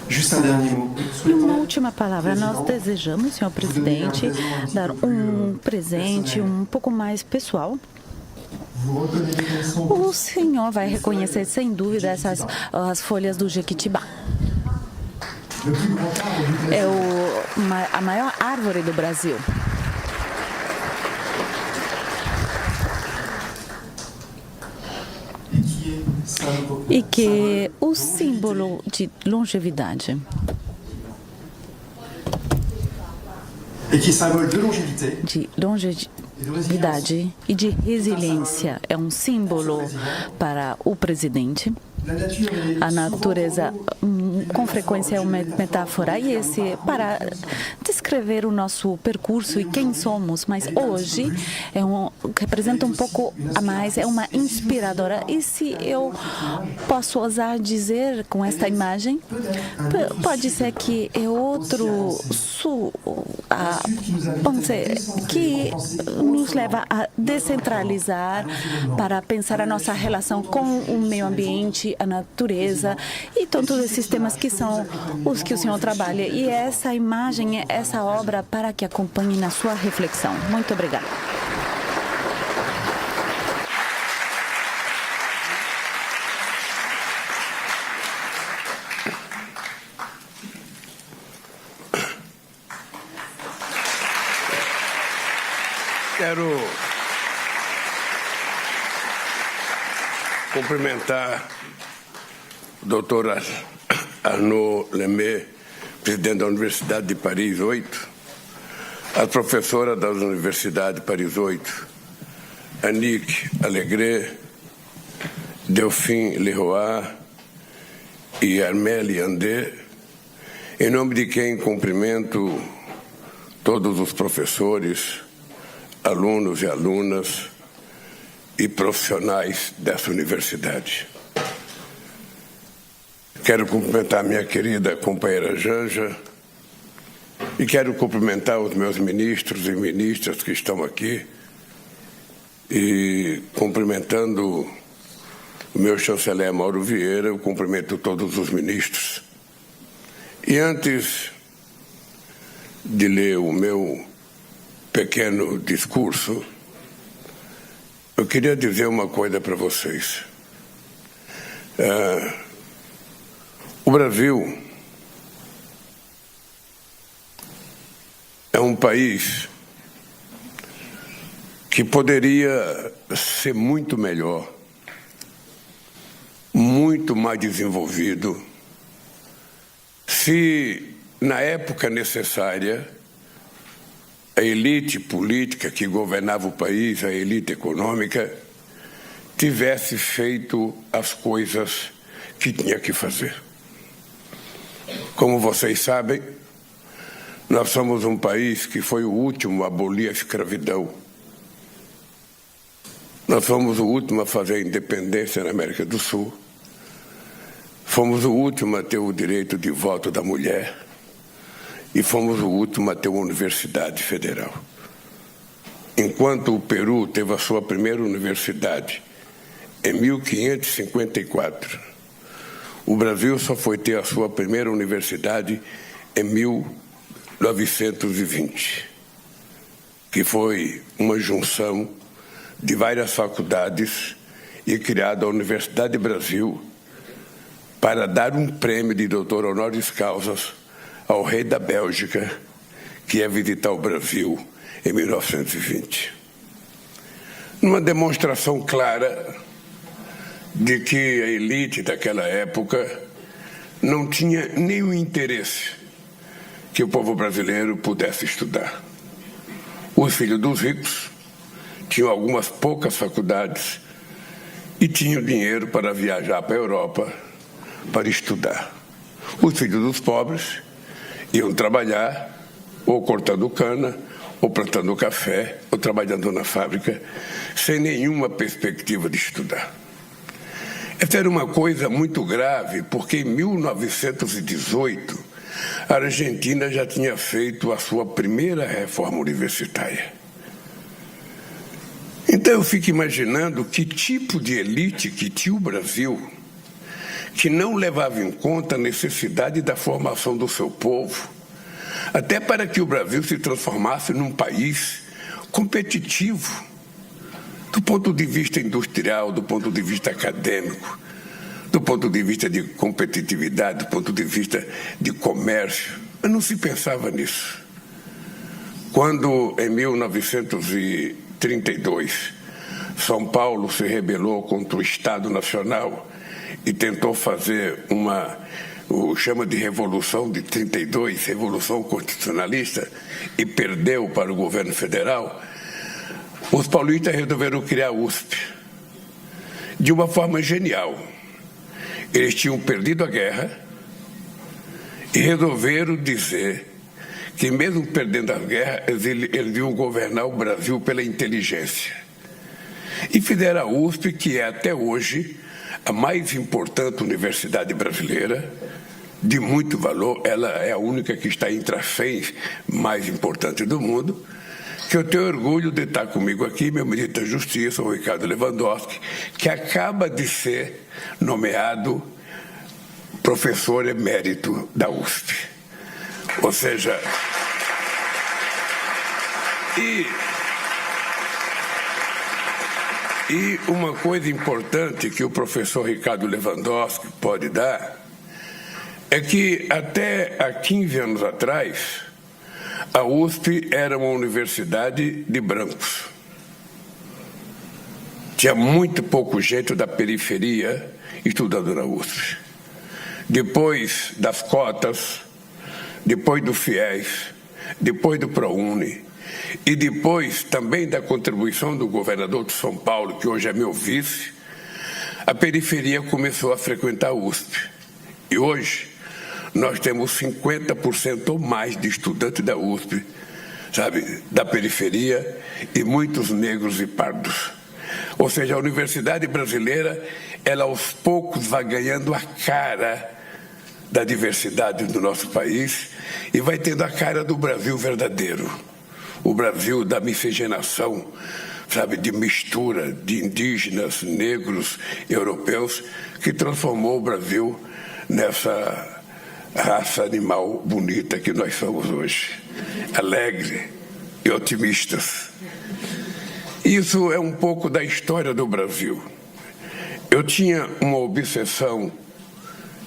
Juste un dernier mot. E uma última palavra. Nós desejamos, senhor presidente, dar um presente um pouco mais pessoal. O senhor vai reconhecer, sem dúvida, as folhas do Jequitibá. É a maior árvore do Brasil. E que é o símbolo de longevidade. De longevidade e de resiliência. É um símbolo para o presidente. A natureza, com frequência, é uma metáfora, e esse para descrever o nosso percurso e quem somos, mas hoje representa um pouco a mais, é uma inspiradora. E se eu posso ousar dizer com esta imagem, pode ser que é outro que nos leva a descentralizar para pensar a nossa relação com o meio ambiente, a natureza e todos esses temas que são os que o senhor trabalha. E essa imagem, essa obra, para que acompanhe na sua reflexão. Muito obrigada. Quero cumprimentar o doutor Arnaud Lemay, presidente da Universidade de Paris 8, a professora da Universidade de Paris 8, Annick Allegret, Delphine Leroy e Armélie Andé, em nome de quem cumprimento todos os professores, alunos e alunas e profissionais dessa universidade. Quero cumprimentar minha querida companheira Janja e quero cumprimentar os meus ministros e ministras que estão aqui e, cumprimentando o meu chanceler Mauro Vieira, eu cumprimento todos os ministros. E antes de ler o meu pequeno discurso, eu queria dizer uma coisa para vocês. O Brasil é um país que poderia ser muito melhor, muito mais desenvolvido, se, na época necessária, a elite política que governava o país, a elite econômica, tivesse feito as coisas que tinha que fazer. Como vocês sabem, nós somos um país que foi o último a abolir a escravidão. Nós fomos o último a fazer a independência na América do Sul. Fomos o último a ter o direito de voto da mulher. E fomos o último a ter uma universidade federal. Enquanto o Peru teve a sua primeira universidade em 1554, o Brasil só foi ter a sua primeira universidade em 1920, que foi uma junção de várias faculdades e criada a Universidade do Brasil para dar um prêmio de doutor honoris causa ao rei da Bélgica, que ia visitar o Brasil em 1920. Numa demonstração clara de que a elite daquela época não tinha nenhum interesse que o povo brasileiro pudesse estudar. Os filhos dos ricos tinham algumas poucas faculdades e tinham dinheiro para viajar para a Europa para estudar. Os filhos dos pobres iam trabalhar ou cortando cana, ou plantando café, ou trabalhando na fábrica, sem nenhuma perspectiva de estudar. Essa era uma coisa muito grave, porque em 1918 a Argentina já tinha feito a sua primeira reforma universitária. Então eu fico imaginando que tipo de elite que tinha o Brasil, que não levava em conta a necessidade da formação do seu povo, até para que o Brasil se transformasse num país competitivo, do ponto de vista industrial, do ponto de vista acadêmico, do ponto de vista de competitividade, do ponto de vista de comércio. Mas não se pensava nisso. Quando, em 1932, São Paulo se rebelou contra o Estado Nacional e tentou fazer o chama de Revolução de 32, Revolução Constitucionalista, e perdeu para o governo federal, os paulistas resolveram criar a USP de uma forma genial. Eles tinham perdido a guerra e resolveram dizer que, mesmo perdendo a guerra, eles iam governar o Brasil pela inteligência. E fizeram a USP, que é até hoje a mais importante universidade brasileira, de muito valor. Ela é a única que está entre as 100 mais importantes do mundo, que eu tenho orgulho de estar comigo aqui, meu ministro da Justiça, o Ricardo Lewandowski, que acaba de ser nomeado professor emérito da USP. Ou seja, e uma coisa importante que o professor Ricardo Lewandowski pode dar é que até há 15 anos atrás, a USP era uma universidade de brancos. Tinha muito pouco gente da periferia estudando na USP. Depois das cotas, depois do FIES, depois do ProUni, e depois também da contribuição do governador de São Paulo, que hoje é meu vice, a periferia começou a frequentar a USP. E hoje nós temos 50% ou mais de estudantes da USP, sabe, da periferia, e muitos negros e pardos. Ou seja, a universidade brasileira, ela aos poucos vai ganhando a cara da diversidade do nosso país e vai tendo a cara do Brasil verdadeiro. O Brasil da miscigenação, sabe, de mistura de indígenas, negros, europeus, que transformou o Brasil nessa raça animal bonita que nós somos hoje, alegre e otimistas. Isso é um pouco da história do Brasil. Eu tinha uma obsessão,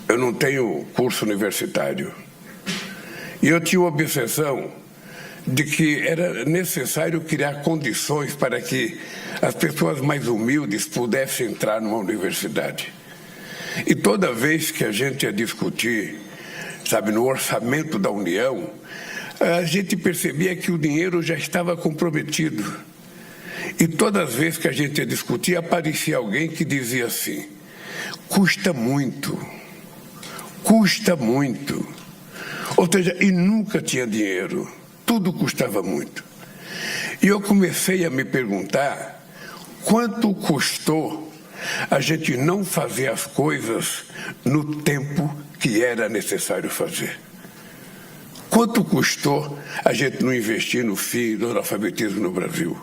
eu não tenho curso universitário, e eu tinha uma obsessão de que era necessário criar condições para que as pessoas mais humildes pudessem entrar numa universidade. E toda vez que a gente ia discutir, sabe, no orçamento da União, a gente percebia que o dinheiro já estava comprometido. E todas as vezes que a gente ia discutir, aparecia alguém que dizia assim: custa muito, custa muito. Ou seja, e nunca tinha dinheiro, tudo custava muito. E eu comecei a me perguntar quanto custou a gente não fazer as coisas no tempo que era necessário fazer. Quanto custou a gente não investir no fim do analfabetismo no Brasil?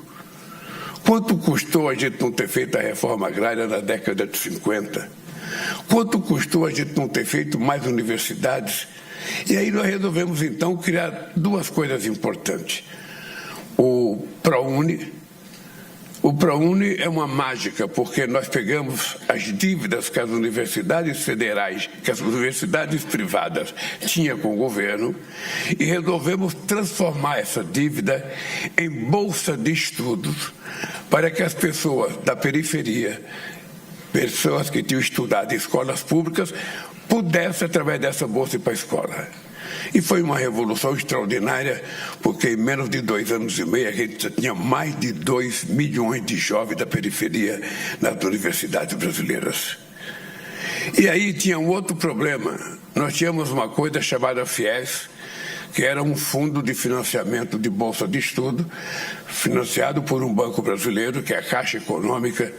Quanto custou a gente não ter feito a reforma agrária na década de 50? Quanto custou a gente não ter feito mais universidades? E aí nós resolvemos, então, criar duas coisas importantes. O ProUni. O ProUni é uma mágica, porque nós pegamos as dívidas que as universidades federais, que as universidades privadas tinham com o governo, e resolvemos transformar essa dívida em bolsa de estudos para que as pessoas da periferia, pessoas que tinham estudado em escolas públicas, pudessem, através dessa bolsa, ir para a escola. E foi uma revolução extraordinária, porque em menos de 2 anos e meio a gente já tinha mais de 2 milhões de jovens da periferia nas universidades brasileiras. E aí tinha um outro problema. Nós tínhamos uma coisa chamada FIES, que era um fundo de financiamento de bolsa de estudo, financiado por um banco brasileiro, que é a Caixa Econômica,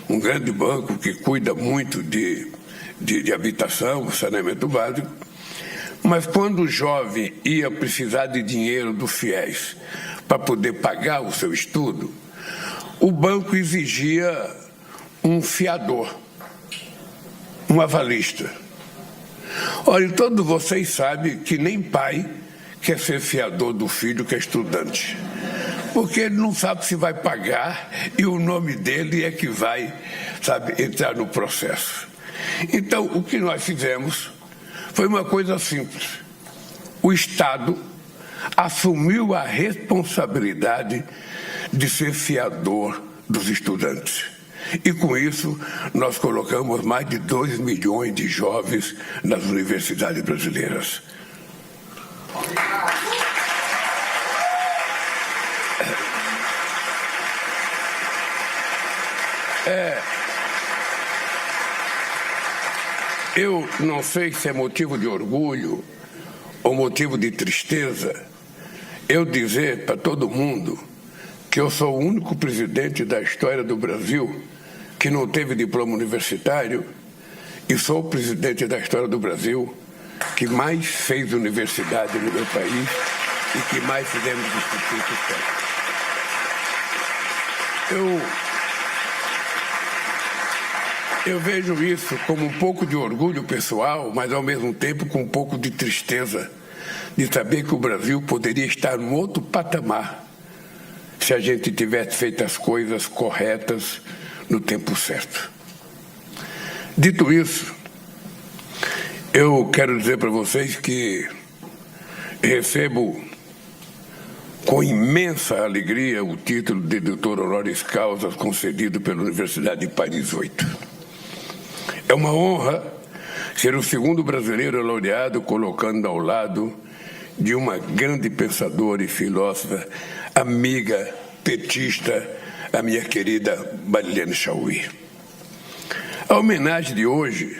um grande banco que cuida muito de habitação, saneamento básico. Mas quando o jovem ia precisar de dinheiro do FIES para poder pagar o seu estudo, o banco exigia um fiador. um avalista. Olha, todos vocês sabem que nem pai quer ser fiador do filho que é estudante, porque ele não sabe se vai pagar e o nome dele é que vai, sabe, entrar no processo. Então, o que nós fizemos foi uma coisa simples. O Estado assumiu a responsabilidade de ser fiador dos estudantes. E, com isso, nós colocamos mais de 2 milhões de jovens nas universidades brasileiras. Eu não sei se é motivo de orgulho ou motivo de tristeza eu dizer para todo mundo que eu sou o único presidente da história do Brasil que não teve diploma universitário e sou o presidente da história do Brasil que mais fez universidade no meu país e que mais fizemos institutos técnicos. Eu vejo isso como um pouco de orgulho pessoal, mas ao mesmo tempo com um pouco de tristeza de saber que o Brasil poderia estar num outro patamar se a gente tivesse feito as coisas corretas no tempo certo. Dito isso, eu quero dizer para vocês que recebo com imensa alegria o título de doutor honoris causa concedido pela Universidade de Paris 8. É uma honra ser o segundo brasileiro laureado colocando ao lado de uma grande pensadora e filósofa, amiga, petista, a minha querida Marilene Chaui. A homenagem de hoje,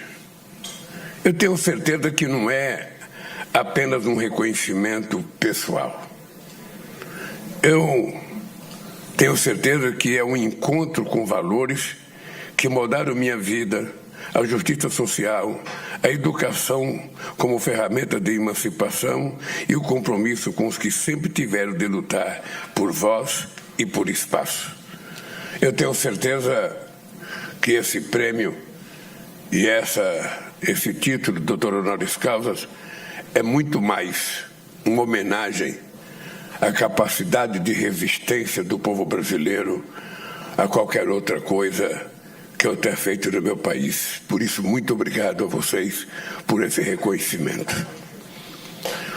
eu tenho certeza que não é apenas um reconhecimento pessoal. Eu tenho certeza que é um encontro com valores que moldaram minha vida, a justiça social, a educação como ferramenta de emancipação e o compromisso com os que sempre tiveram de lutar por voz e por espaço. Eu tenho certeza que esse prêmio e esse título, doutor honoris causa, é muito mais uma homenagem à capacidade de resistência do povo brasileiro a qualquer outra coisa que eu tenha feito no meu país. Por isso, muito obrigado a vocês por esse reconhecimento.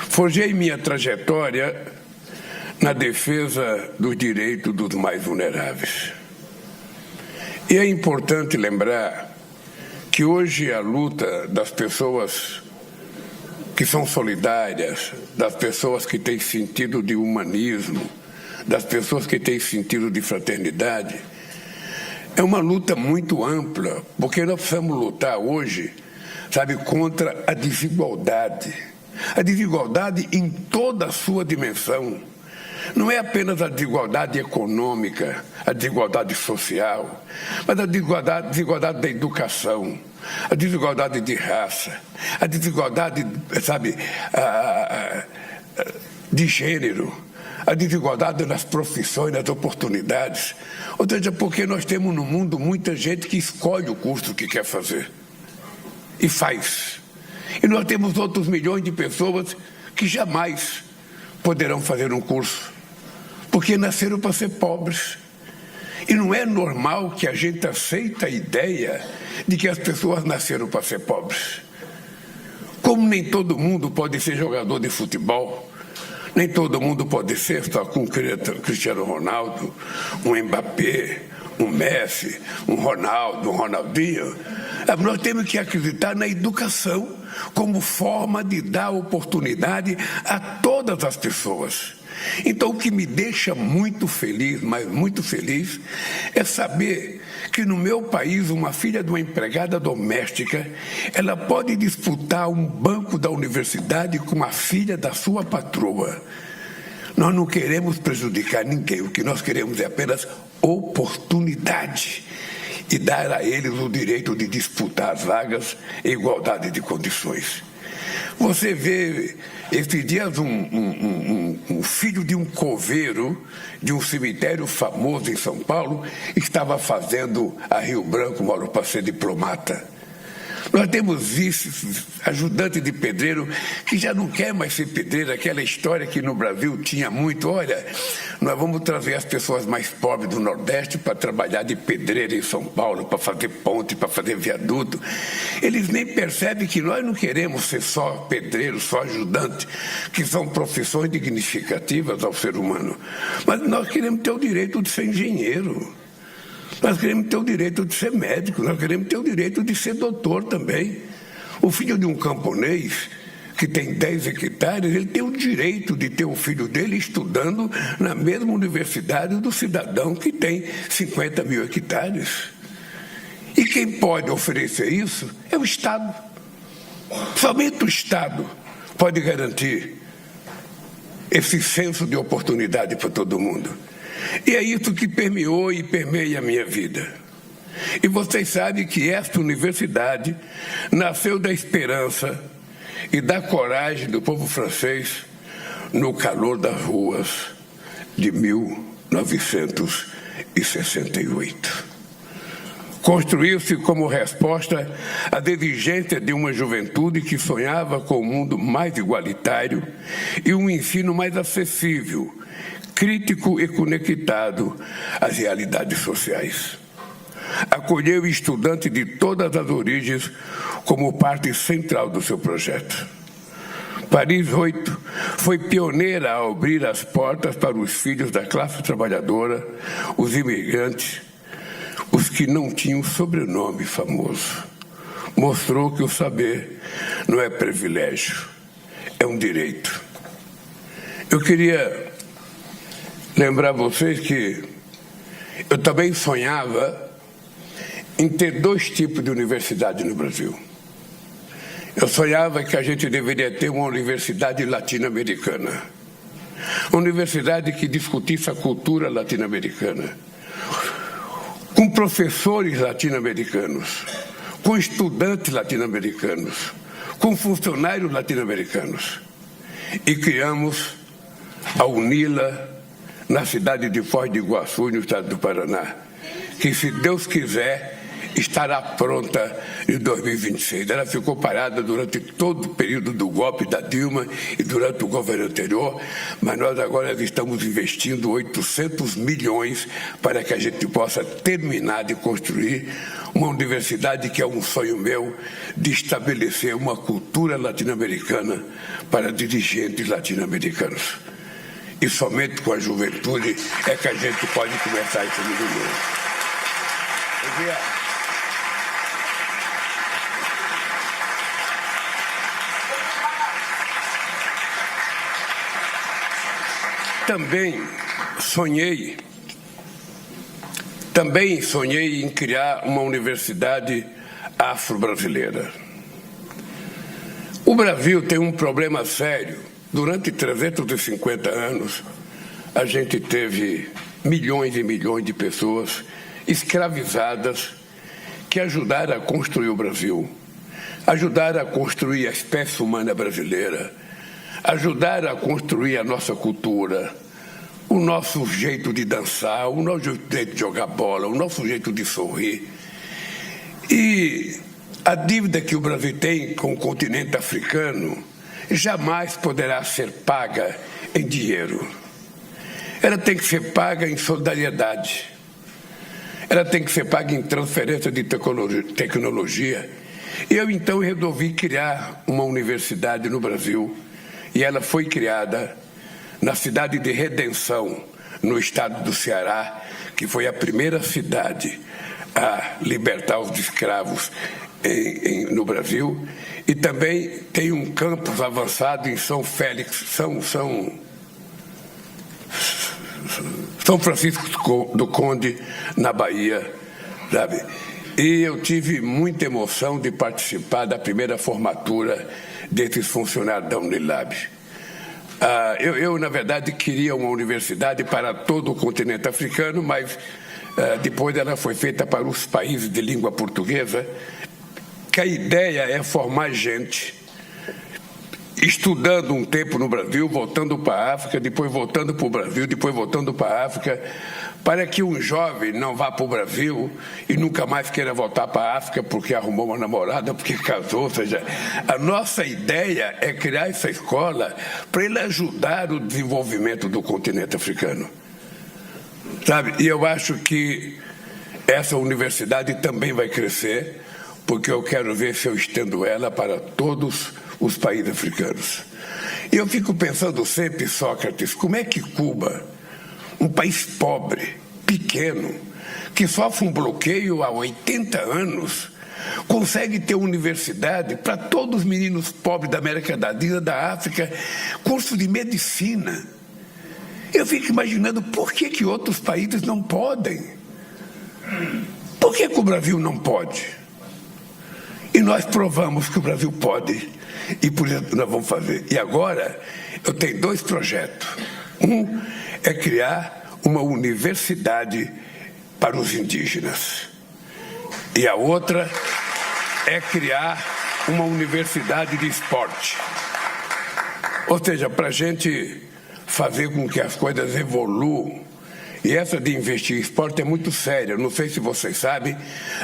Forjei minha trajetória na defesa dos direitos dos mais vulneráveis. E é importante lembrar que hoje a luta das pessoas que são solidárias, das pessoas que têm sentido de humanismo, das pessoas que têm sentido de fraternidade, é uma luta muito ampla, porque nós precisamos lutar hoje, sabe, contra a desigualdade. A desigualdade em toda a sua dimensão. Não é apenas a desigualdade econômica, a desigualdade social, mas a desigualdade da educação, a desigualdade de raça, a desigualdade, sabe, de gênero, a desigualdade nas profissões, nas oportunidades. Ou seja, porque nós temos no mundo muita gente que escolhe o curso que quer fazer e faz. E nós temos outros milhões de pessoas que jamais poderão fazer um curso, porque nasceram para ser pobres. E não é normal que a gente aceite a ideia de que as pessoas nasceram para ser pobres. Como nem todo mundo pode ser jogador de futebol, nem todo mundo pode ser só com Cristiano Ronaldo, um Mbappé, um Messi, um Ronaldo, um Ronaldinho. Nós temos que acreditar na educação como forma de dar oportunidade a todas as pessoas. Então, o que me deixa muito feliz, mas muito feliz, é saber que no meu país uma filha de uma empregada doméstica, ela pode disputar um banco da universidade com a filha da sua patroa. Nós não queremos prejudicar ninguém, o que nós queremos é apenas oportunidade e dar a eles o direito de disputar as vagas em igualdade de condições. Você vê, esses dias, um filho de um coveiro de um cemitério famoso em São Paulo estava fazendo a Rio Branco para ser diplomata. Nós temos vices, ajudante de pedreiro, que já não quer mais ser pedreiro, aquela história que no Brasil tinha muito. Olha, nós vamos trazer as pessoas mais pobres do Nordeste para trabalhar de pedreiro em São Paulo, para fazer ponte, para fazer viaduto. Eles nem percebem que nós não queremos ser só pedreiro, só ajudante, que são profissões dignificativas ao ser humano. Mas nós queremos ter o direito de ser engenheiro. Nós queremos ter o direito de ser médico, nós queremos ter o direito de ser doutor também. O filho de um camponês que tem 10 hectares, ele tem o direito de ter o filho dele estudando na mesma universidade do cidadão que tem 50 mil hectares. E quem pode oferecer isso é o Estado. Somente o Estado pode garantir esse senso de oportunidade para todo mundo. E é isso que permeou e permeia a minha vida. E vocês sabem que esta universidade nasceu da esperança e da coragem do povo francês no calor das ruas de 1968. Construiu-se como resposta às exigências de uma juventude que sonhava com um mundo mais igualitário e um ensino mais acessível, crítico e conectado às realidades sociais. Acolheu estudantes de todas as origens como parte central do seu projeto. Paris 8 foi pioneira ao abrir as portas para os filhos da classe trabalhadora, os imigrantes, os que não tinham sobrenome famoso. Mostrou que o saber não é privilégio, é um direito. Eu queria lembrar vocês que eu também sonhava em ter 2 tipos de universidade no Brasil. Eu sonhava que a gente deveria ter uma universidade latino-americana, uma universidade que discutisse a cultura latino-americana, com professores latino-americanos, com estudantes latino-americanos, com funcionários latino-americanos. E criamos a UNILA, na cidade de Foz do Iguaçu, no estado do Paraná, que, se Deus quiser, estará pronta em 2026. Ela ficou parada durante todo o período do golpe da Dilma e durante o governo anterior, mas nós agora estamos investindo 800 milhões para que a gente possa terminar de construir uma universidade que é um sonho meu, de estabelecer uma cultura latino-americana para dirigentes latino-americanos. E somente com a juventude é que a gente pode começar esse movimento. Também sonhei em criar uma universidade afro-brasileira. O Brasil tem um problema sério. Durante 350 anos, a gente teve milhões e milhões de pessoas escravizadas que ajudaram a construir o Brasil, ajudaram a construir a espécie humana brasileira, ajudaram a construir a nossa cultura, o nosso jeito de dançar, o nosso jeito de jogar bola, o nosso jeito de sorrir. E a dívida que o Brasil tem com o continente africano jamais poderá ser paga em dinheiro. Ela tem que ser paga em solidariedade. Ela tem que ser paga em transferência de tecnologia. E eu, então, resolvi criar uma universidade no Brasil. E ela foi criada na cidade de Redenção, no estado do Ceará, que foi a primeira cidade a libertar os escravos no Brasil. E também tem um campus avançado em São Francisco do Conde, na Bahia, sabe? E eu tive muita emoção de participar da primeira formatura desses funcionários da Unilab. Eu, na verdade, queria uma universidade para todo o continente africano, mas depois ela foi feita para os países de língua portuguesa, que a ideia é formar gente estudando um tempo no Brasil, voltando para a África, depois voltando para o Brasil, depois voltando para a África, para que um jovem não vá para o Brasil e nunca mais queira voltar para a África porque arrumou uma namorada, porque casou. Ou seja, a nossa ideia é criar essa escola para ele ajudar o desenvolvimento do continente africano. Sabe? E eu acho que essa universidade também vai crescer, porque eu quero ver se eu estendo ela para todos os países africanos. E eu fico pensando sempre, Sócrates, como é que Cuba, um país pobre, pequeno, que sofre um bloqueio há 80 anos, consegue ter universidade para todos os meninos pobres da América Latina, da África, curso de medicina. Eu fico imaginando por que outros países não podem. Por que o Brasil não pode? E nós provamos que o Brasil pode, e por isso nós vamos fazer. E agora eu tenho 2 projetos. Um é criar uma universidade para os indígenas. E a outra é criar uma universidade de esporte. Ou seja, para a gente fazer com que as coisas evoluam. E essa de investir em esporte é muito séria. Não sei se vocês sabem,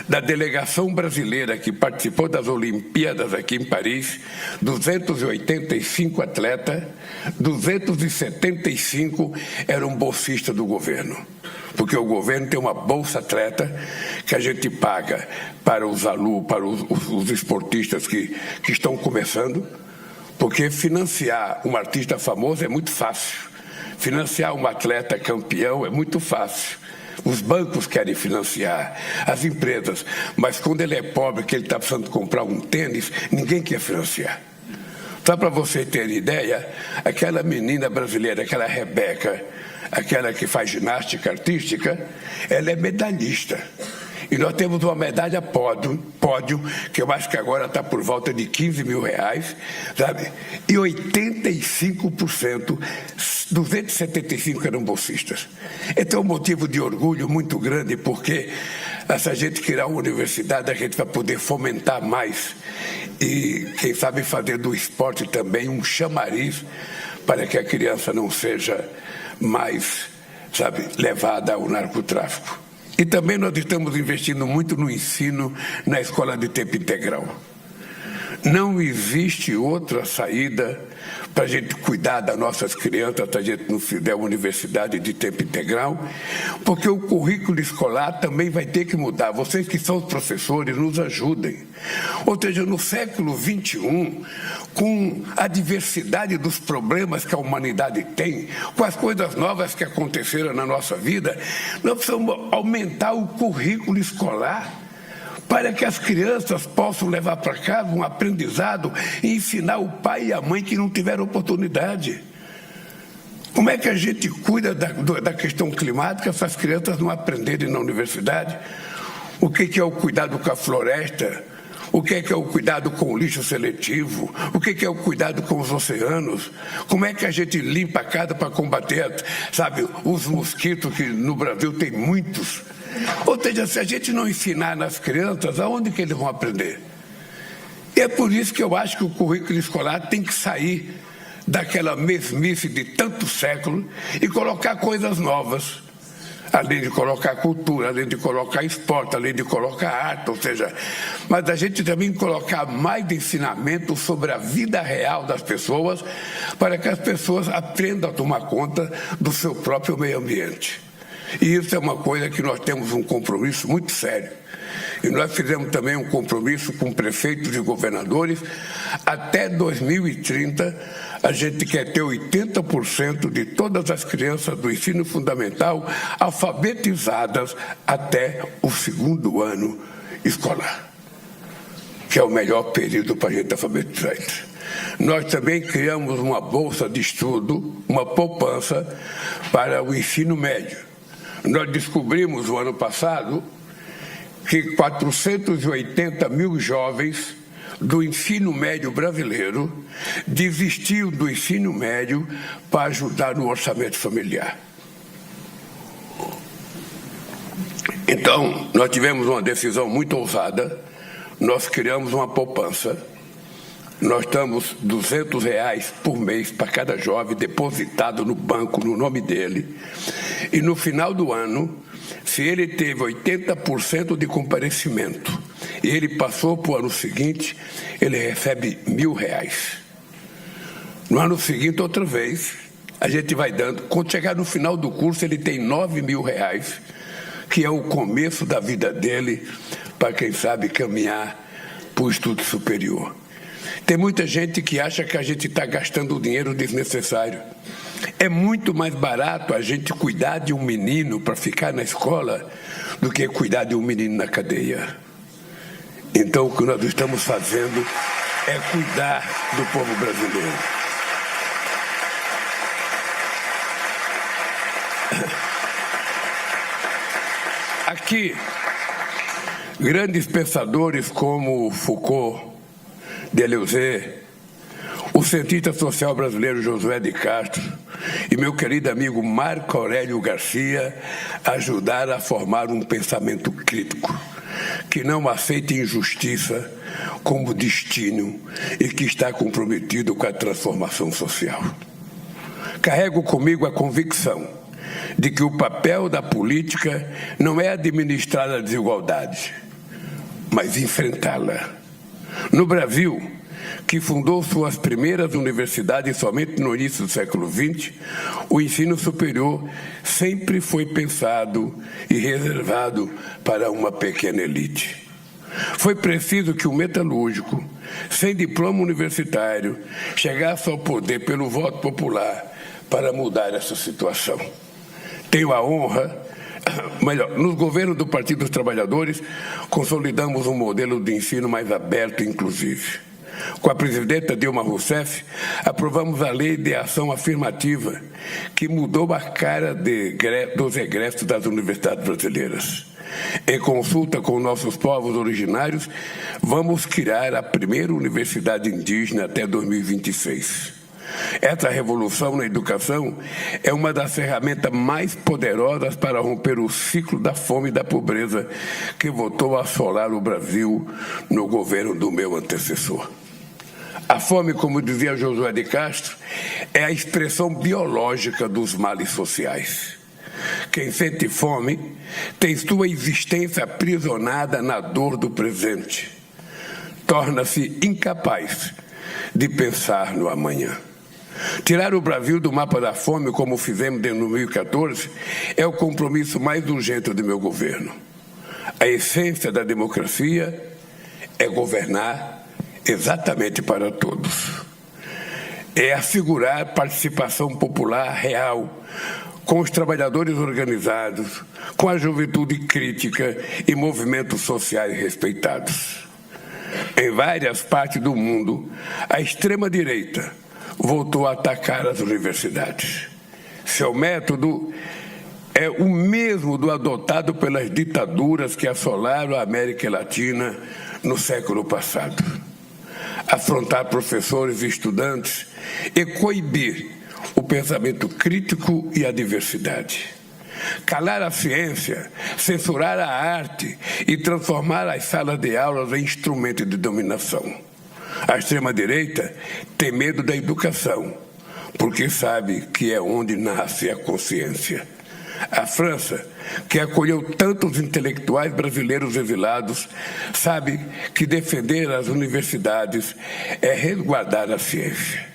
da delegação brasileira que participou das Olimpíadas aqui em Paris, 285 atletas, 275 eram bolsistas do governo. Porque o governo tem uma bolsa atleta que a gente paga para os alunos, para os esportistas que estão começando, porque financiar um artista famoso é muito fácil. Financiar um atleta campeão é muito fácil. Os bancos querem financiar, as empresas, mas quando ele é pobre, que ele está precisando comprar um tênis, ninguém quer financiar. Só para você ter ideia, aquela menina brasileira, aquela Rebeca, aquela que faz ginástica artística, ela é medalhista. E nós temos uma medalha pódio, que eu acho que agora está por volta de R$15 mil, sabe? E 85%, 275 eram bolsistas. Então é um motivo de orgulho muito grande, porque se a gente criar uma universidade, a gente vai poder fomentar mais e, quem sabe, fazer do esporte também um chamariz para que a criança não seja mais, sabe, levada ao narcotráfico. E também nós estamos investindo muito no ensino na escola de tempo integral. Não existe outra saída para a gente cuidar das nossas crianças, se a gente não fizer uma universidade de tempo integral, porque o currículo escolar também vai ter que mudar. Vocês que são os professores, nos ajudem. Ou seja, no século XXI, com a diversidade dos problemas que a humanidade tem, com as coisas novas que aconteceram na nossa vida, nós precisamos aumentar o currículo escolar para que as crianças possam levar para casa um aprendizado e ensinar o pai e a mãe que não tiveram oportunidade. Como é que a gente cuida da questão climática se as crianças não aprenderem na universidade? O que é o cuidado com a floresta? O que é o cuidado com o lixo seletivo? O que é o cuidado com os oceanos? Como é que a gente limpa a casa para combater, sabe, os mosquitos, que no Brasil tem muitos? Ou seja, se a gente não ensinar nas crianças, aonde que eles vão aprender? E é por isso que eu acho que o currículo escolar tem que sair daquela mesmice de tantos séculos e colocar coisas novas. Além de colocar cultura, além de colocar esporte, além de colocar arte, ou seja, mas a gente também colocar mais de ensinamento sobre a vida real das pessoas, para que as pessoas aprendam a tomar conta do seu próprio meio ambiente. E isso é uma coisa que nós temos um compromisso muito sério. E nós fizemos também um compromisso com prefeitos e governadores. Até 2030, a gente quer ter 80% de todas as crianças do ensino fundamental alfabetizadas até o 2º ano escolar, que é o melhor período para a gente alfabetizar isso. Nós também criamos uma bolsa de estudo, uma poupança para o ensino médio. Nós descobrimos no ano passado que 480 mil jovens do ensino médio brasileiro desistiam do ensino médio para ajudar no orçamento familiar. Então, nós tivemos uma decisão muito ousada, nós criamos uma poupança Nós estamos R$200 por mês para cada jovem depositado no banco, no nome dele. E no final do ano, se ele teve 80% de comparecimento e ele passou para o ano seguinte, ele recebe R$1.000. No ano seguinte, outra vez, a gente vai dando. Quando chegar no final do curso, ele tem R$9.000, que é o começo da vida dele, para quem sabe caminhar para o estudo superior. Tem muita gente que acha que a gente está gastando dinheiro desnecessário. É muito mais barato a gente cuidar de um menino para ficar na escola do que cuidar de um menino na cadeia. Então, o que nós estamos fazendo é cuidar do povo brasileiro. Aqui, grandes pensadores como Foucault, Deleuze, o cientista social brasileiro Josué de Castro e meu querido amigo Marco Aurélio Garcia ajudaram a formar um pensamento crítico que não aceita injustiça como destino e que está comprometido com a transformação social. Carrego comigo a convicção de que o papel da política não é administrar a desigualdade, mas enfrentá-la. No Brasil, que fundou suas primeiras universidades somente no início do século XX, o ensino superior sempre foi pensado e reservado para uma pequena elite. Foi preciso que o metalúrgico, sem diploma universitário, chegasse ao poder pelo voto popular para mudar essa situação. Tenho a honra, nos governos do Partido dos Trabalhadores, consolidamos um modelo de ensino mais aberto e inclusivo. Com a presidenta Dilma Rousseff, aprovamos a Lei de Ação Afirmativa, que mudou a cara dos egressos das universidades brasileiras. Em consulta com nossos povos originários, vamos criar a primeira universidade indígena até 2026. Essa revolução na educação é uma das ferramentas mais poderosas para romper o ciclo da fome e da pobreza que voltou a assolar o Brasil no governo do meu antecessor. A fome, como dizia Josué de Castro, é a expressão biológica dos males sociais. Quem sente fome tem sua existência aprisionada na dor do presente. Torna-se incapaz de pensar no amanhã. Tirar o Brasil do mapa da fome, como fizemos em 2014, é o compromisso mais urgente do meu governo. A essência da democracia é governar exatamente para todos. É assegurar participação popular real, com os trabalhadores organizados, com a juventude crítica e movimentos sociais respeitados. Em várias partes do mundo, a extrema-direita voltou a atacar as universidades. Seu método é o mesmo do adotado pelas ditaduras que assolaram a América Latina no século passado. Afrontar professores e estudantes e coibir o pensamento crítico e a diversidade. Calar a ciência, censurar a arte e transformar as salas de aulas em instrumento de dominação. A extrema-direita tem medo da educação, porque sabe que é onde nasce a consciência. A França, que acolheu tantos intelectuais brasileiros exilados, sabe que defender as universidades é resguardar a ciência.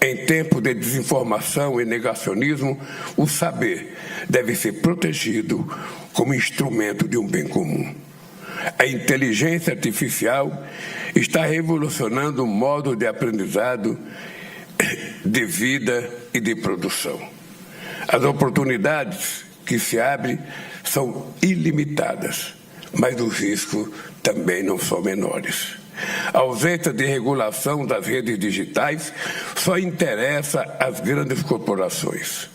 Em tempo de desinformação e negacionismo, o saber deve ser protegido como instrumento de um bem comum. A inteligência artificial está revolucionando o modo de aprendizado, de vida e de produção. As oportunidades que se abrem são ilimitadas, mas os riscos também não são menores. A ausência de regulação das redes digitais só interessa às grandes corporações.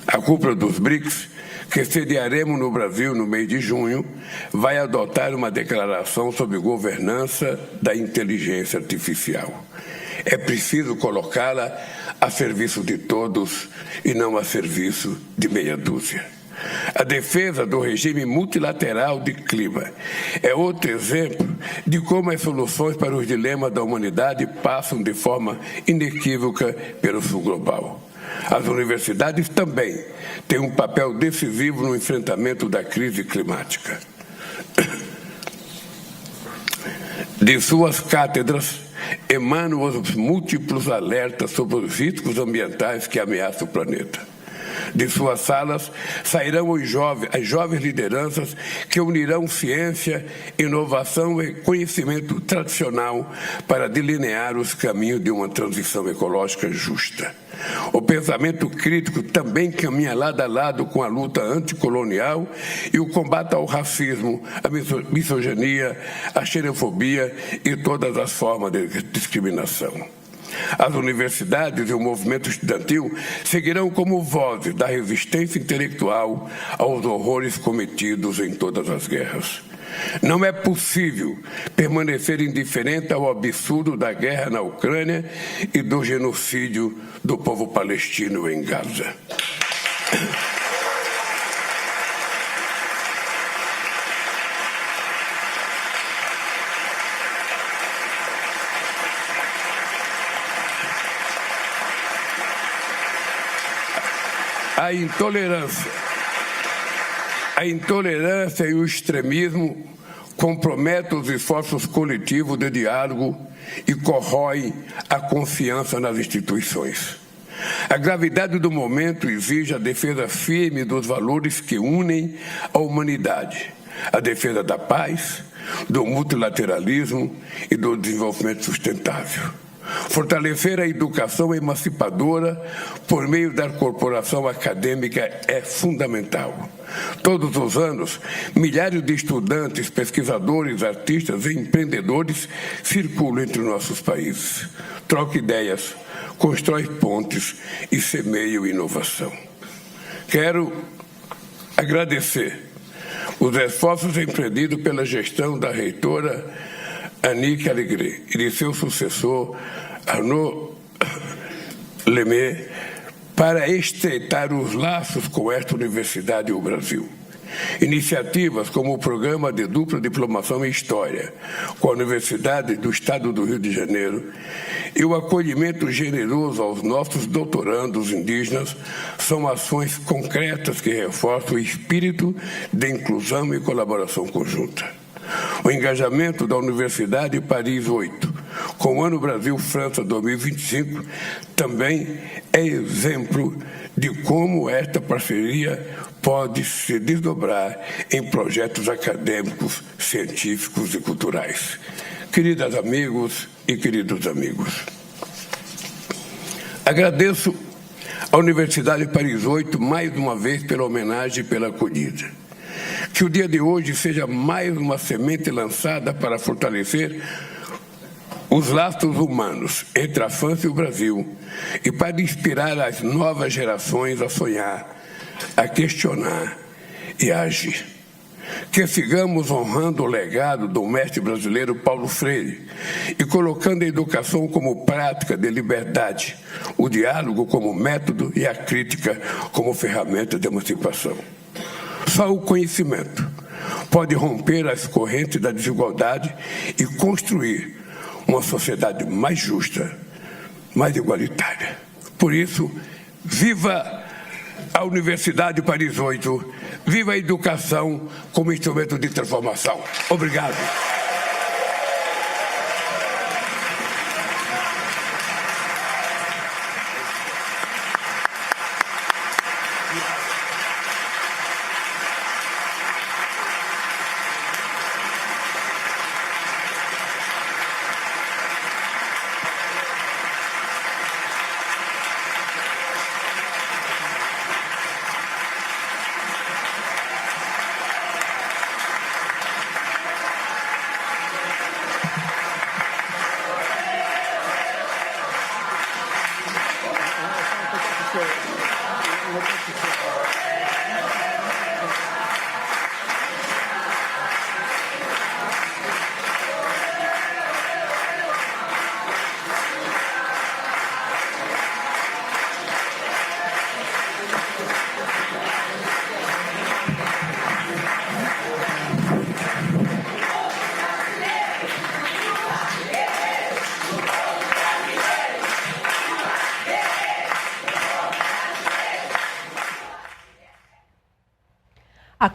A cúpula dos BRICS, que sediaremos no Brasil no mês de junho, vai adotar uma declaração sobre governança da inteligência artificial. É preciso colocá-la a serviço de todos e não a serviço de meia dúzia. A defesa do regime multilateral de clima é outro exemplo de como as soluções para os dilemas da humanidade passam de forma inequívoca pelo Sul Global. As universidades também têm um papel decisivo no enfrentamento da crise climática. De suas cátedras emanam os múltiplos alertas sobre os riscos ambientais que ameaçam o planeta. De suas salas sairão as jovens lideranças que unirão ciência, inovação e conhecimento tradicional para delinear os caminhos de uma transição ecológica justa. O pensamento crítico também caminha lado a lado com a luta anticolonial e o combate ao racismo, à misoginia, à xenofobia e todas as formas de discriminação. As universidades e o movimento estudantil seguirão como vozes da resistência intelectual aos horrores cometidos em todas as guerras. Não é possível permanecer indiferente ao absurdo da guerra na Ucrânia e do genocídio do povo palestino em Gaza. A intolerância e o extremismo comprometem os esforços coletivos de diálogo e corroem a confiança nas instituições. A gravidade do momento exige a defesa firme dos valores que unem a humanidade, a defesa da paz, do multilateralismo e do desenvolvimento sustentável. Fortalecer a educação emancipadora por meio da corporação acadêmica é fundamental. Todos os anos, milhares de estudantes, pesquisadores, artistas e empreendedores circulam entre nossos países. Troca ideias, constrói pontes e semeia inovação. Quero agradecer os esforços empreendidos pela gestão da reitora Annick Alegre e de seu sucessor, Arnaud Lemay, para estreitar os laços com esta universidade e o Brasil. Iniciativas como o Programa de Dupla Diplomação em História, com a Universidade do Estado do Rio de Janeiro, e o acolhimento generoso aos nossos doutorandos indígenas são ações concretas que reforçam o espírito de inclusão e colaboração conjunta. O engajamento da Universidade Paris 8, com o Ano Brasil-França 2025, também é exemplo de como esta parceria pode se desdobrar em projetos acadêmicos, científicos e culturais. Queridas amigos e queridos amigos, agradeço à Universidade Paris 8 mais uma vez pela homenagem e pela acolhida. Que o dia de hoje seja mais uma semente lançada para fortalecer os laços humanos entre a França e o Brasil e para inspirar as novas gerações a sonhar, a questionar e a agir. Que sigamos honrando o legado do mestre brasileiro Paulo Freire e colocando a educação como prática de liberdade, o diálogo como método e a crítica como ferramenta de emancipação. Só o conhecimento pode romper as correntes da desigualdade e construir uma sociedade mais justa, mais igualitária. Por isso, viva a Universidade Paris 8, viva a educação como instrumento de transformação. Obrigado. A